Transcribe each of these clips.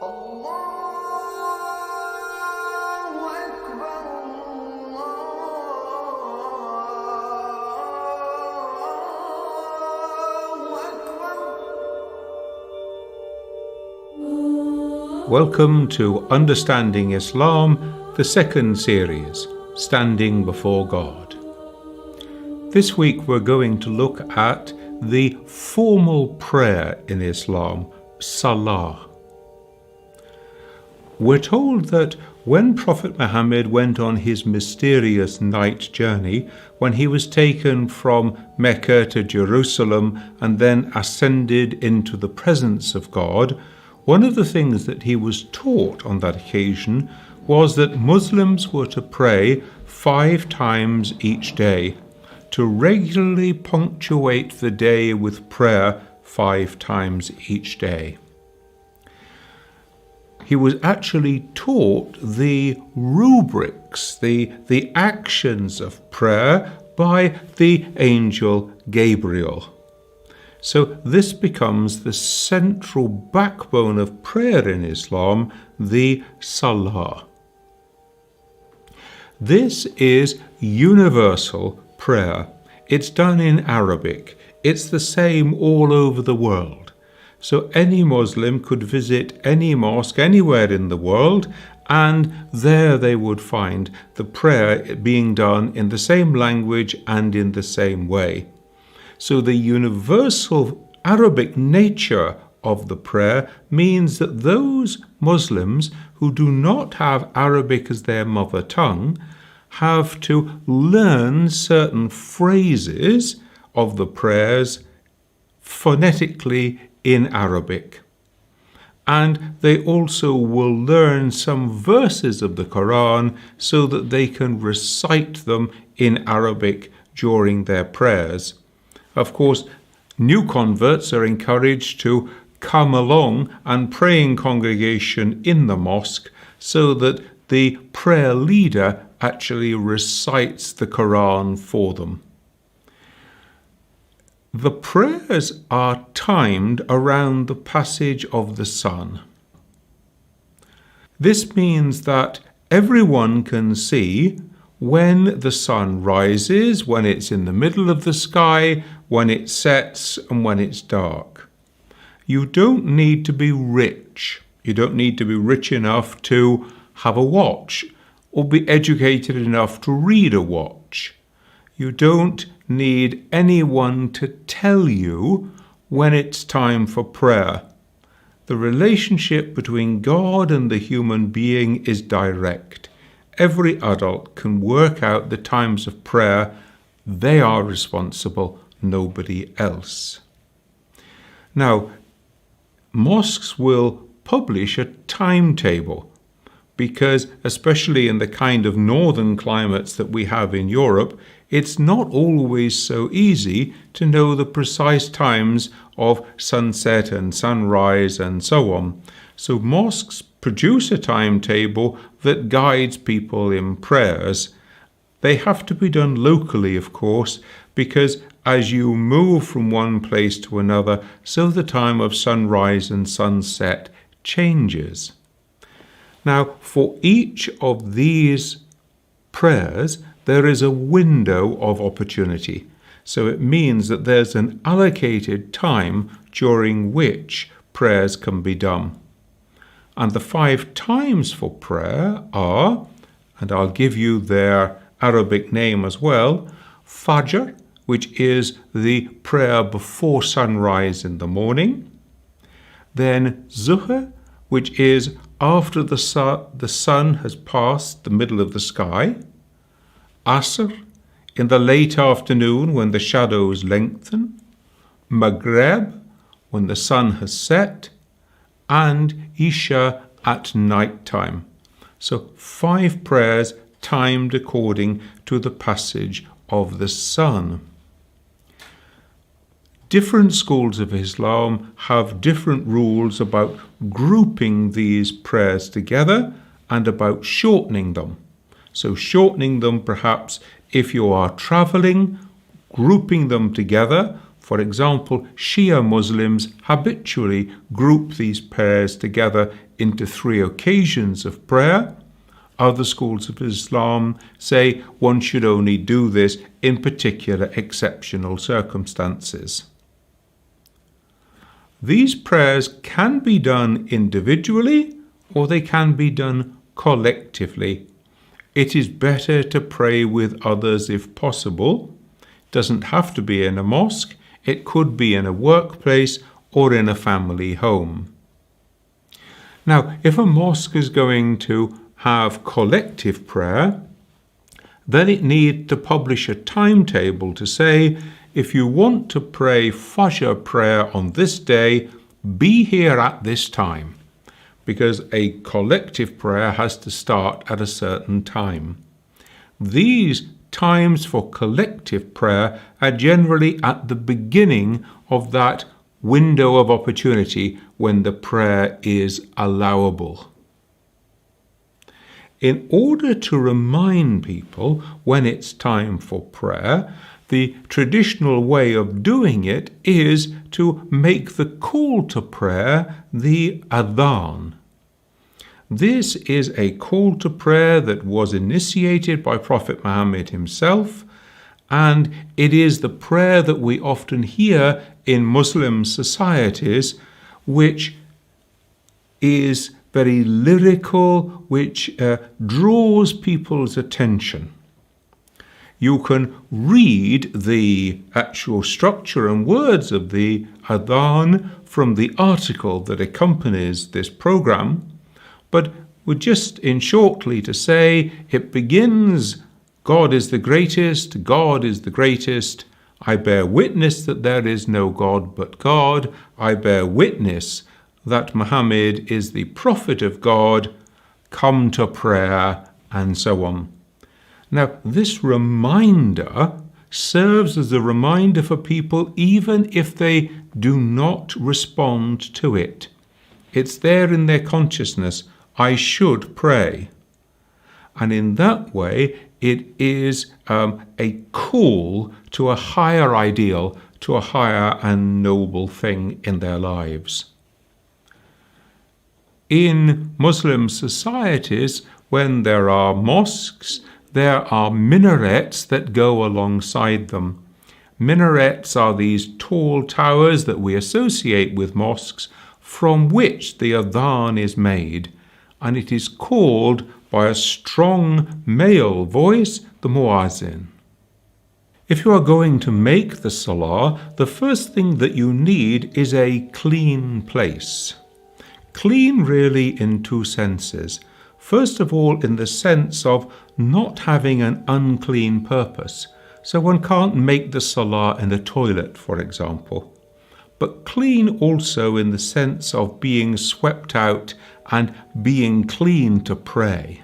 Welcome to Understanding Islam, the second series, Standing Before God. This week we're going to look at the formal prayer in Islam, Salah. We're told that when Prophet Muhammad went on his mysterious night journey, when he was taken from Mecca to Jerusalem and then ascended into the presence of God, one of the things that he was taught on that occasion was that Muslims were to pray 5 times each day, to regularly punctuate the day with prayer 5 times each day. He was actually taught the rubrics, the actions of prayer by the angel Gabriel. So this becomes the central backbone of prayer in Islam, the Salah. This is universal prayer. It's done in Arabic. It's the same all over the world. So any Muslim could visit any mosque anywhere in the world, and there they would find the prayer being done in the same language and in the same way. So the universal Arabic nature of the prayer means that those Muslims who do not have Arabic as their mother tongue have to learn certain phrases of the prayers phonetically in Arabic. And they also will learn some verses of the Quran so that they can recite them in Arabic during their prayers. Of course, new converts are encouraged to come along and pray in congregation in the mosque so that the prayer leader actually recites the Quran for them. The prayers are timed around the passage of the sun. This means that everyone can see when the sun rises, when it's in the middle of the sky, when it sets, and when it's dark. You don't need to be rich. You don't need to be rich enough to have a watch or be educated enough to read a watch. You don't need anyone to tell you when it's time for prayer. The relationship between God and the human being is direct. Every adult can work out the times of prayer. They are responsible, nobody else. Now, mosques will publish a timetable because, especially in the kind of northern climates that we have in Europe, it's not always so easy to know the precise times of sunset and sunrise and so on. So mosques produce a timetable that guides people in prayers. They have to be done locally, of course, because as you move from one place to another, so the time of sunrise and sunset changes. Now, for each of these prayers, there is a window of opportunity. So it means that there's an allocated time during which prayers can be done. And the 5 times for prayer are, and I'll give you their Arabic name as well, Fajr, which is the prayer before sunrise in the morning. Then Zuhr, which is after the sun has passed the middle of the sky. Asr, in the late afternoon when the shadows lengthen. Maghrib, when the sun has set. And Isha at night time. So 5 prayers timed according to the passage of the sun. Different schools of Islam have different rules about grouping these prayers together and about shortening them. So shortening them perhaps if you are traveling, grouping them together For example, Shia Muslims habitually group these prayers together into 3 occasions of prayer. Other schools of Islam say one should only do this in particular exceptional circumstances. These prayers can be done individually or they can be done collectively. It is better to pray with others if possible. It doesn't have to be in a mosque. It could be in a workplace or in a family home. Now, if a mosque is going to have collective prayer, then it needs to publish a timetable to say, if you want to pray Fajr prayer on this day, be here at this time, because a collective prayer has to start at a certain time. These times for collective prayer are generally at the beginning of that window of opportunity when the prayer is allowable. In order to remind people when it's time for prayer, the traditional way of doing it is to make the call to prayer the Adhaan. This is a call to prayer that was initiated by Prophet Muhammad himself, and it is the prayer that we often hear in Muslim societies, which is very lyrical, which draws people's attention. You can read the actual structure and words of the Adhaan from the article that accompanies this program, but we're just in shortly to say it begins, God is the greatest, God is the greatest. I bear witness that there is no God but God. I bear witness that Muhammad is the prophet of God. Come to prayer, and so on. Now, this reminder serves as a reminder for people even if they do not respond to it. It's there in their consciousness. I should pray. And in that way, it is a call to a higher ideal, to a higher and noble thing in their lives. In Muslim societies, when there are mosques, there are minarets that go alongside them. Minarets are these tall towers that we associate with mosques, from which the Adhaan is made, and it is called by a strong male voice, the muazzin. If you are going to make the Salah, the first thing that you need is a clean place. Clean really in 2 senses. First of all, in the sense of not having an unclean purpose. So one can't make the Salah in a toilet, for example. But clean also in the sense of being swept out and being clean to pray.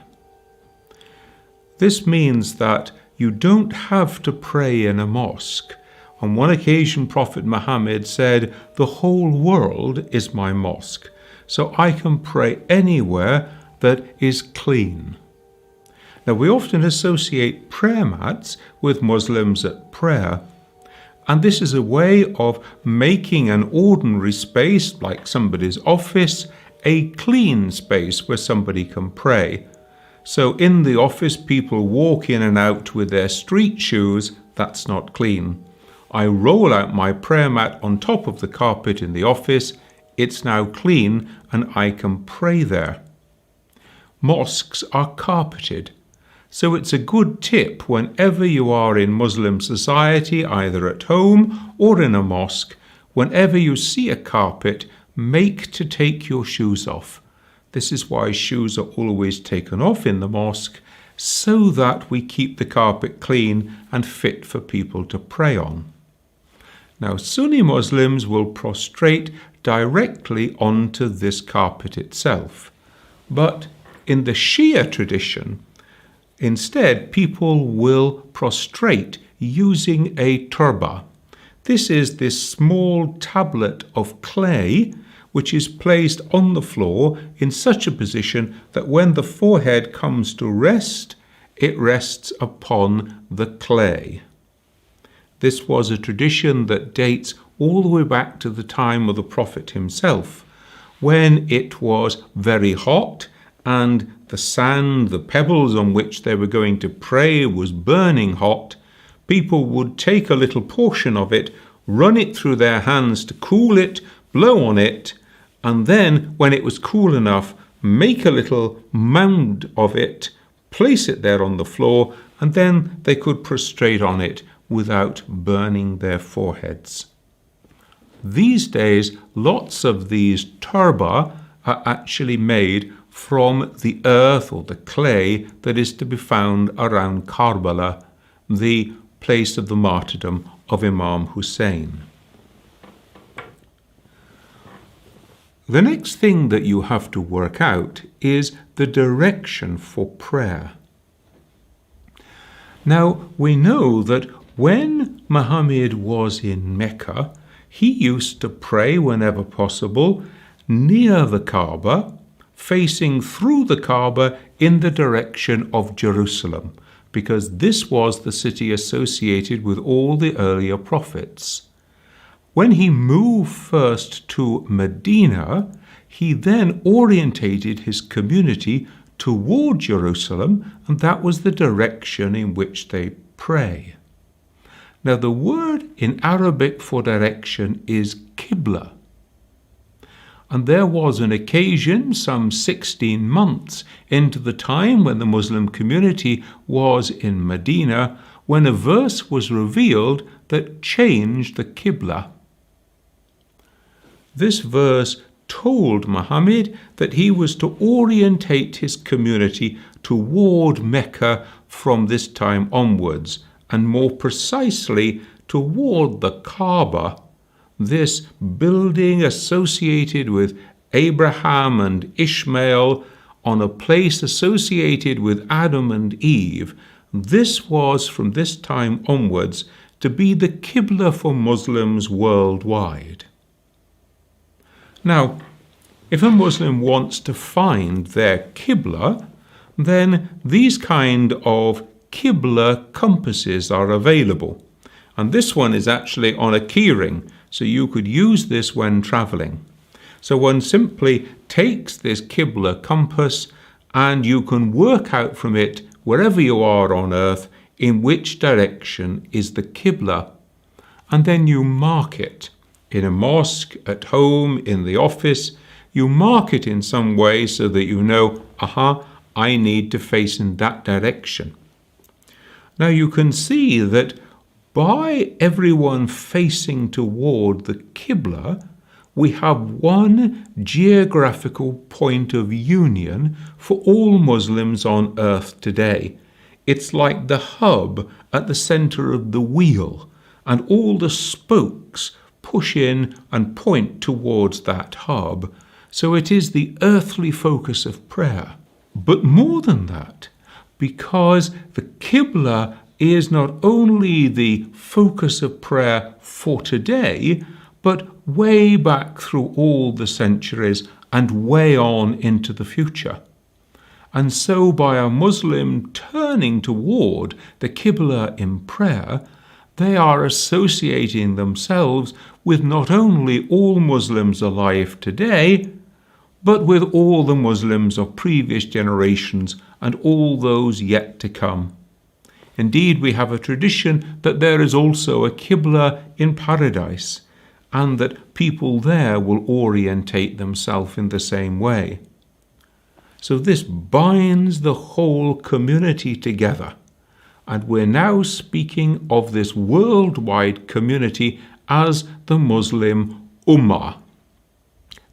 This means that you don't have to pray in a mosque. On one occasion, Prophet Muhammad said, "The whole world is my mosque, so I can pray anywhere that is clean." Now, we often associate prayer mats with Muslims at prayer, and this is a way of making an ordinary space, like somebody's office, a clean space where somebody can pray. So in the office, people walk in and out with their street shoes. That's not clean. I roll out my prayer mat on top of the carpet in the office. It's now clean and I can pray there. Mosques are carpeted. So it's a good tip whenever you are in Muslim society, either at home or in a mosque, whenever you see a carpet, make to take your shoes off. This is why shoes are always taken off in the mosque, so that we keep the carpet clean and fit for people to pray on. Now, Sunni Muslims will prostrate directly onto this carpet itself. But in the Shia tradition, instead, people will prostrate using a turba. This is this small tablet of clay which is placed on the floor in such a position that when the forehead comes to rest, it rests upon the clay. This was a tradition that dates all the way back to the time of the Prophet himself, when it was very hot and the sand, the pebbles on which they were going to pray was burning hot. People would take a little portion of it, run it through their hands to cool it, blow on it, and then when it was cool enough, make a little mound of it, place it there on the floor, and then they could prostrate on it without burning their foreheads. These days, lots of these turba are actually made from the earth or the clay that is to be found around Karbala, the place of the martyrdom of Imam Hussein. The next thing that you have to work out is the direction for prayer. Now, we know that when Muhammad was in Mecca, he used to pray whenever possible near the Kaaba, facing through the Kaaba in the direction of Jerusalem, because this was the city associated with all the earlier prophets. When he moved first to Medina, he then orientated his community toward Jerusalem, and that was the direction in which they pray. Now, the word in Arabic for direction is Qibla. And there was an occasion some 16 months into the time when the Muslim community was in Medina, when a verse was revealed that changed the Qibla. This verse told Muhammad that he was to orientate his community toward Mecca from this time onwards, and more precisely toward the Kaaba, this building associated with Abraham and Ishmael on a place associated with Adam and Eve. This was from this time onwards to be the Qibla for Muslims worldwide. Now, if a Muslim wants to find their Qibla, then these kind of Qibla compasses are available. And this one is actually on a keyring, so you could use this when traveling. So one simply takes this Qibla compass and you can work out from it, wherever you are on earth, in which direction is the Qibla. And then you mark it. In a mosque, at home, in the office, you mark it in some way so that you know, I need to face in that direction. Now you can see that by everyone facing toward the Qibla, we have one geographical point of union for all Muslims on earth today. It's like the hub at the center of the wheel, and all the spokes push in and point towards that hub. So it is the earthly focus of prayer. But more than that, because the Qibla is not only the focus of prayer for today, but way back through all the centuries and way on into the future. And so by a Muslim turning toward the Qibla in prayer, they are associating themselves with not only all Muslims alive today, but with all the Muslims of previous generations and all those yet to come. Indeed, we have a tradition that there is also a Qibla in paradise, and that people there will orientate themselves in the same way. So this binds the whole community together. And we're now speaking of this worldwide community as the Muslim Ummah,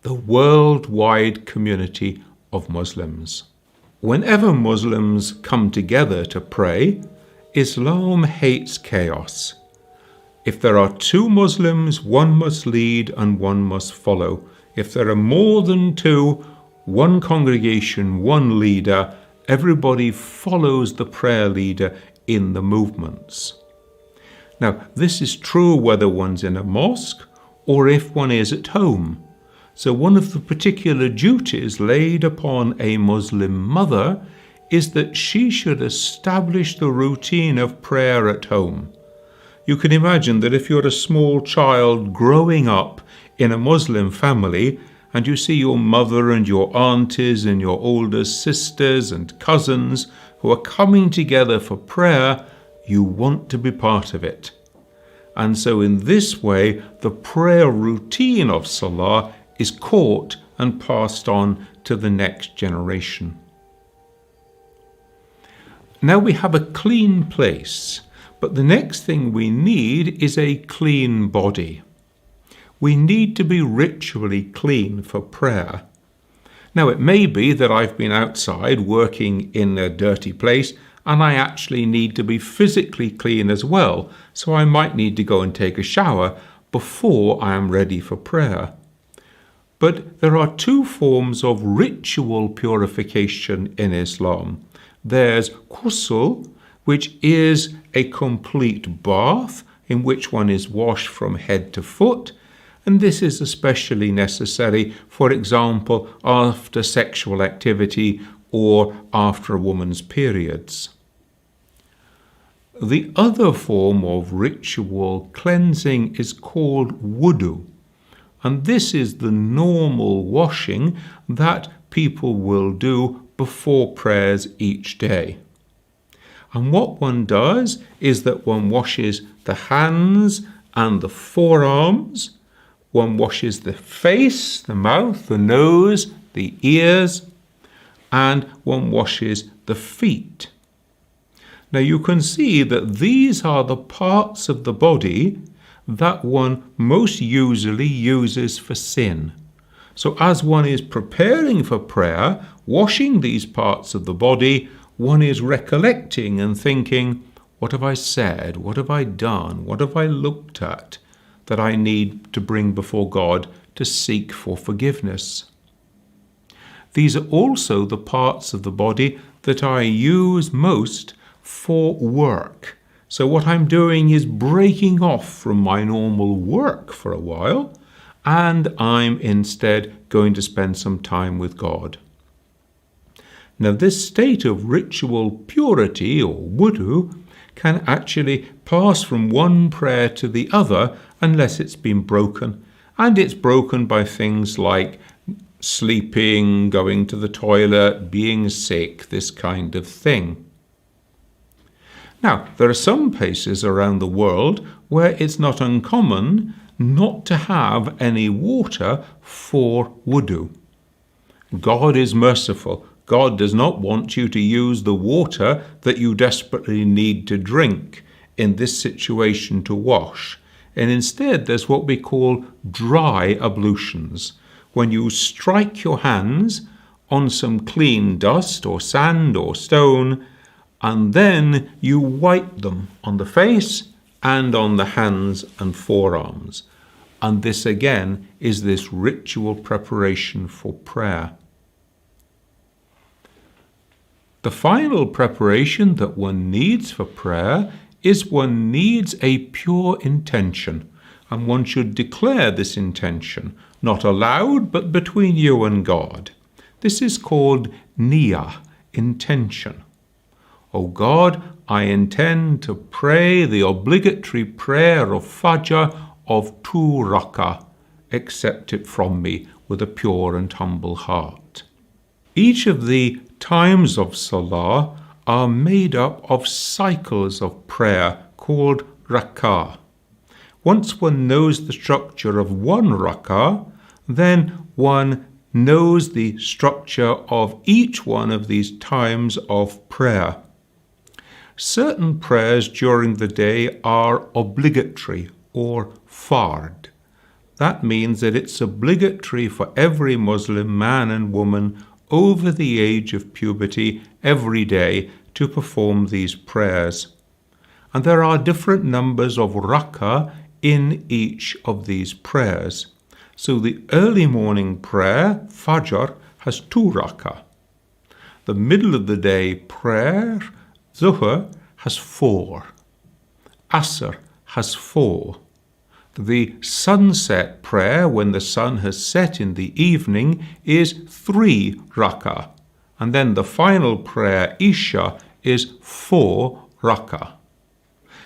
the worldwide community of Muslims. Whenever Muslims come together to pray, Islam hates chaos. If there are two Muslims, one must lead and one must follow. If there are more than two, one congregation, one leader, everybody follows the prayer leader in the movements. Now, this is true whether one's in a mosque or if one is at home. So one of the particular duties laid upon a Muslim mother is that she should establish the routine of prayer at home. You can imagine that if you're a small child growing up in a Muslim family and you see your mother and your aunties and your older sisters and cousins who are coming together for prayer, you want to be part of it. And so in this way, the prayer routine of Salah is caught and passed on to the next generation. Now we have a clean place, but the next thing we need is a clean body. We need to be ritually clean for prayer. Now it may be that I've been outside working in a dirty place and I actually need to be physically clean as well, so I might need to go and take a shower before I am ready for prayer. But there are two forms of ritual purification in Islam. There's ghusl, which is a complete bath in which one is washed from head to foot, and this is especially necessary, for example, after sexual activity or after a woman's periods. The other form of ritual cleansing is called wudu, and this is the normal washing that people will do before prayers each day. And what one does is that one washes the hands and the forearms, one washes the face, the mouth, the nose, the ears, and one washes the feet. Now you can see that these are the parts of the body that one most usually uses for sin. So as one is preparing for prayer, washing these parts of the body, one is recollecting and thinking, what have I said? What have I done? What have I looked at that I need to bring before God to seek for forgiveness? These are also the parts of the body that I use most for work. So what I'm doing is breaking off from my normal work for a while, and I'm instead going to spend some time with God. Now this state of ritual purity, or wudu, can actually pass from one prayer to the other unless it's been broken, and it's broken by things like sleeping, going to the toilet, being sick, this kind of thing. Now, there are some places around the world where it's not uncommon not to have any water for wudu. God is merciful. God does not want you to use the water that you desperately need to drink in this situation to wash. And instead, there's what we call dry ablutions, when you strike your hands on some clean dust or sand or stone, and then you wipe them on the face and on the hands and forearms. And this again is this ritual preparation for prayer. The final preparation that one needs for prayer is one needs a pure intention, and one should declare this intention, not aloud, but between you and God. This is called niyyah, intention. O God, I intend to pray the obligatory prayer of Fajr of 2 rak'ah. Accept it from me with a pure and humble heart. Each of the times of Salah are made up of cycles of prayer called rak'ah. Once one knows the structure of 1 rak'ah, then one knows the structure of each one of these times of prayer. Certain prayers during the day are obligatory or fard. That means that it's obligatory for every Muslim man and woman over the age of puberty every day to perform these prayers. And there are different numbers of rak'ah in each of these prayers. So the early morning prayer, Fajr, has 2 rak'ah. The middle of the day prayer, Zuhr, has 4. Asr has 4. The sunset prayer, when the sun has set in the evening, is 3 rak'ah. And then the final prayer, Isha, is 4 rak'ah.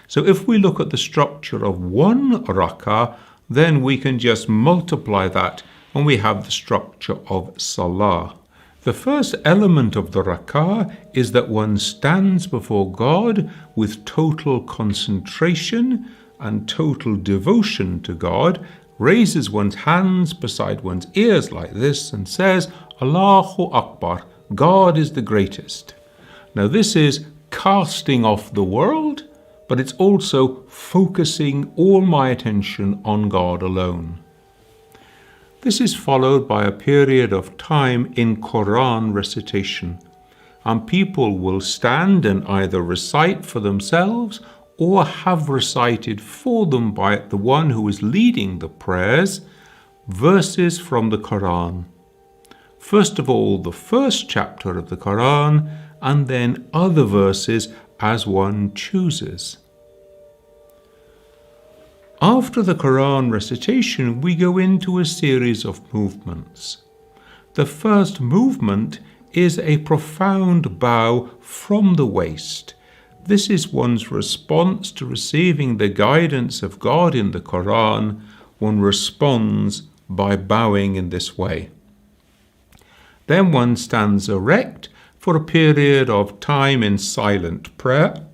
So if we look at the structure of one rak'ah, then we can just multiply that and we have the structure of Salah. The first element of the rak'ah is that one stands before God with total concentration and total devotion to God, raises one's hands beside one's ears like this and says, Allahu Akbar, God is the greatest. Now this is casting off the world, but it's also focusing all my attention on God alone. This is followed by a period of time in Quran recitation, and people will stand and either recite for themselves or have recited for them by the one who is leading the prayers, verses from the Quran. First of all, the first chapter of the Quran, and then other verses as one chooses. After the Quran recitation, we go into a series of movements. The first movement is a profound bow from the waist. This is one's response to receiving the guidance of God in the Quran. One responds by bowing in this way. Then one stands erect for a period of time in silent prayer,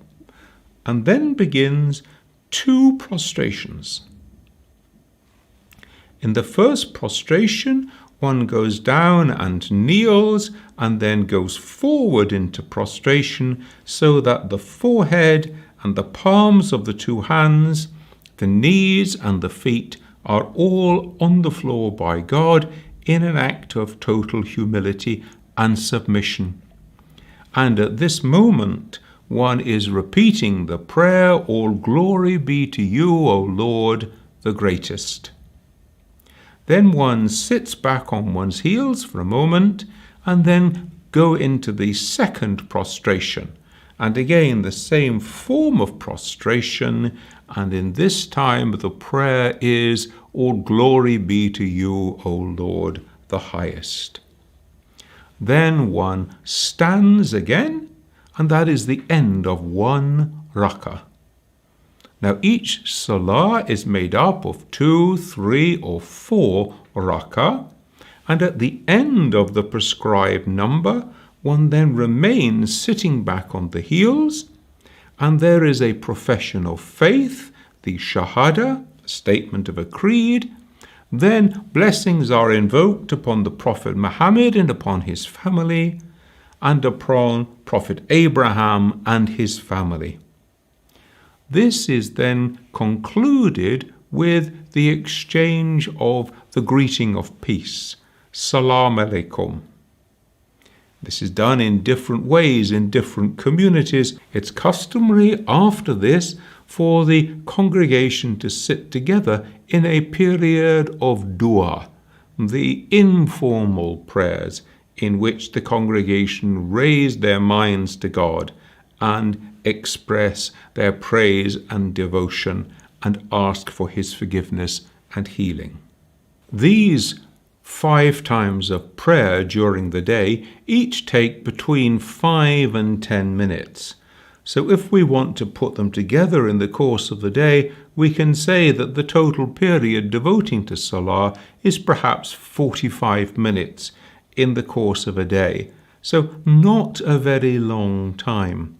and then begins 2 prostrations. In the first prostration, one goes down and kneels and then goes forward into prostration so that the forehead and the palms of the 2 hands, the knees and the feet are all on the floor by God in an act of total humility and submission. And at this moment, one is repeating the prayer, All glory be to you, O Lord, the greatest. Then one sits back on one's heels for a moment and then go into the second prostration. And again, the same form of prostration, and in this time the prayer is, All glory be to you, O Lord, the highest. Then one stands again, and that is the end of 1 rak'ah. Now each salah is made up of 2, 3 or 4 rak'ah, and at the end of the prescribed number, one then remains sitting back on the heels, and there is a profession of faith, the shahada, a statement of a creed. Then blessings are invoked upon the Prophet Muhammad and upon his family, and upon Prophet Abraham and his family. This is then concluded with the exchange of the greeting of peace, Salam alaikum. This is done in different ways in different communities. It's customary after this for the congregation to sit together in a period of dua, the informal prayers in which the congregation raise their minds to God and express their praise and devotion and ask for his forgiveness and healing. These 5 times of prayer during the day each take between 5 and 10 minutes. So if we want to put them together in the course of the day, we can say that the total period devoting to Salah is perhaps 45 minutes in the course of a day. So not a very long time.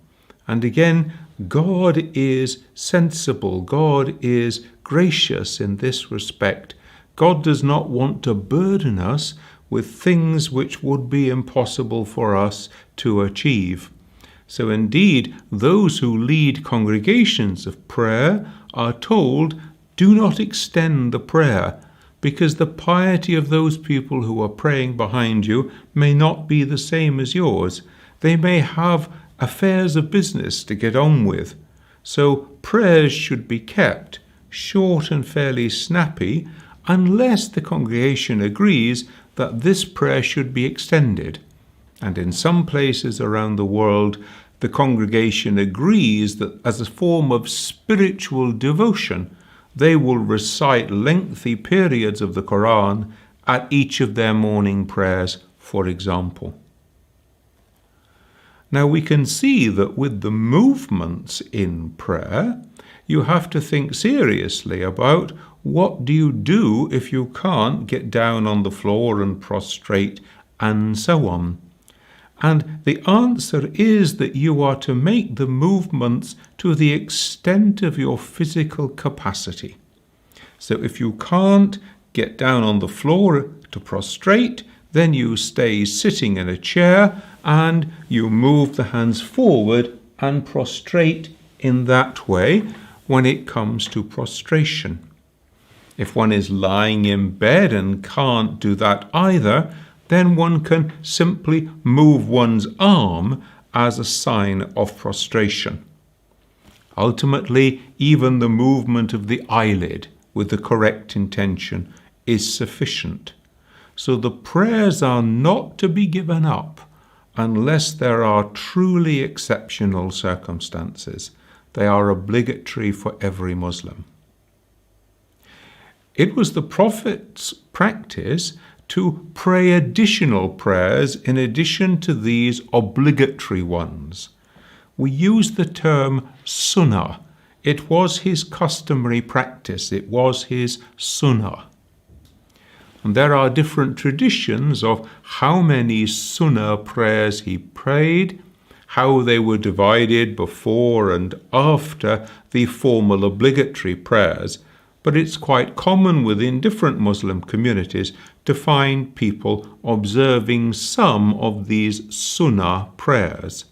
And again, God is sensible. God is gracious in this respect. God does not want to burden us with things which would be impossible for us to achieve. So indeed, those who lead congregations of prayer are told, do not extend the prayer, because the piety of those people who are praying behind you may not be the same as yours. They may have affairs of business to get on with. So prayers should be kept short and fairly snappy, unless the congregation agrees that this prayer should be extended. And in some places around the world, the congregation agrees that as a form of spiritual devotion, they will recite lengthy periods of the Quran at each of their morning prayers, for example. Now we can see that with the movements in prayer, You have to think seriously about what do you do if you can't get down on the floor and prostrate and so on. And the answer is that you are to make the movements to the extent of your physical capacity. So if you can't get down on the floor to prostrate, then you stay sitting in a chair and you move the hands forward and prostrate in that way when it comes to prostration. If one is lying in bed and can't do that either, then one can simply move one's arm as a sign of prostration. Ultimately, even the movement of the eyelid with the correct intention is sufficient. So the prayers are not to be given up unless there are truly exceptional circumstances. They are obligatory for every Muslim. It was the Prophet's practice to pray additional prayers in addition to these obligatory ones. We use the term sunnah. It was his customary practice. It was his sunnah. And there are different traditions of how many sunnah prayers he prayed, how they were divided before and after the formal obligatory prayers. But it's quite common within different Muslim communities to find people observing some of these sunnah prayers.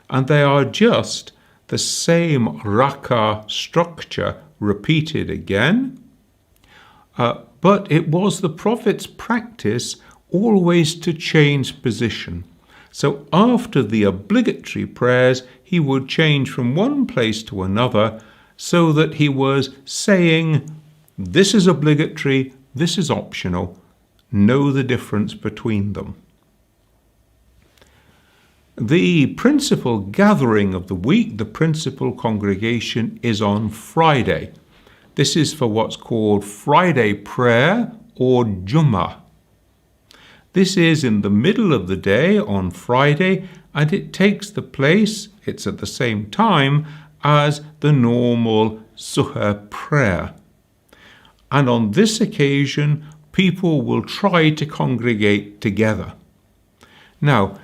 And they are just the same rak'ah structure repeated again. But it was the Prophet's practice always to change position. So after the obligatory prayers, he would change from one place to another, so that he was saying, this is obligatory, this is optional. Know the difference between them. The principal gathering of the week, the principal congregation, is on Friday. This is for what's called Friday prayer or Jummah. This is in the middle of the day on Friday, and it takes the place, it's at the same time as the normal Suhr prayer. And on this occasion, people will try to congregate together. Now,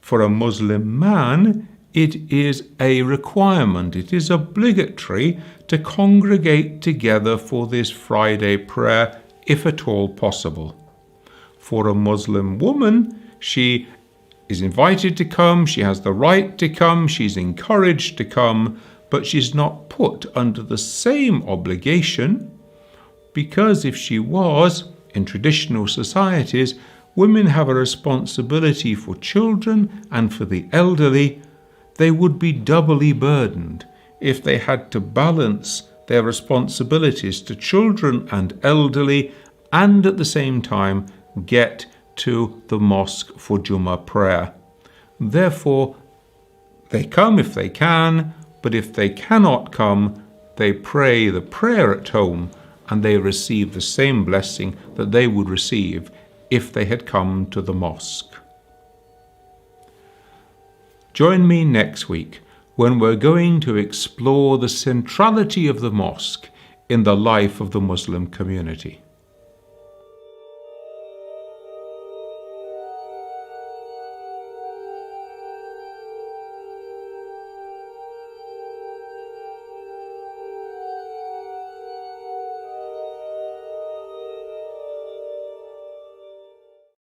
for a Muslim man, it is a requirement, it is obligatory to congregate together for this Friday prayer, if at all possible. For a Muslim woman, she is invited to come, she has the right to come, she's encouraged to come, but she's not put under the same obligation, because if she was, in traditional societies, women have a responsibility for children and for the elderly. They would be doubly burdened if they had to balance their responsibilities to children and elderly and at the same time get to the mosque for Jummah prayer. Therefore, they come if they can, but if they cannot come, they pray the prayer at home and they receive the same blessing that they would receive if they had come to the mosque. Join me next week when we're going to explore the centrality of the mosque in the life of the Muslim community.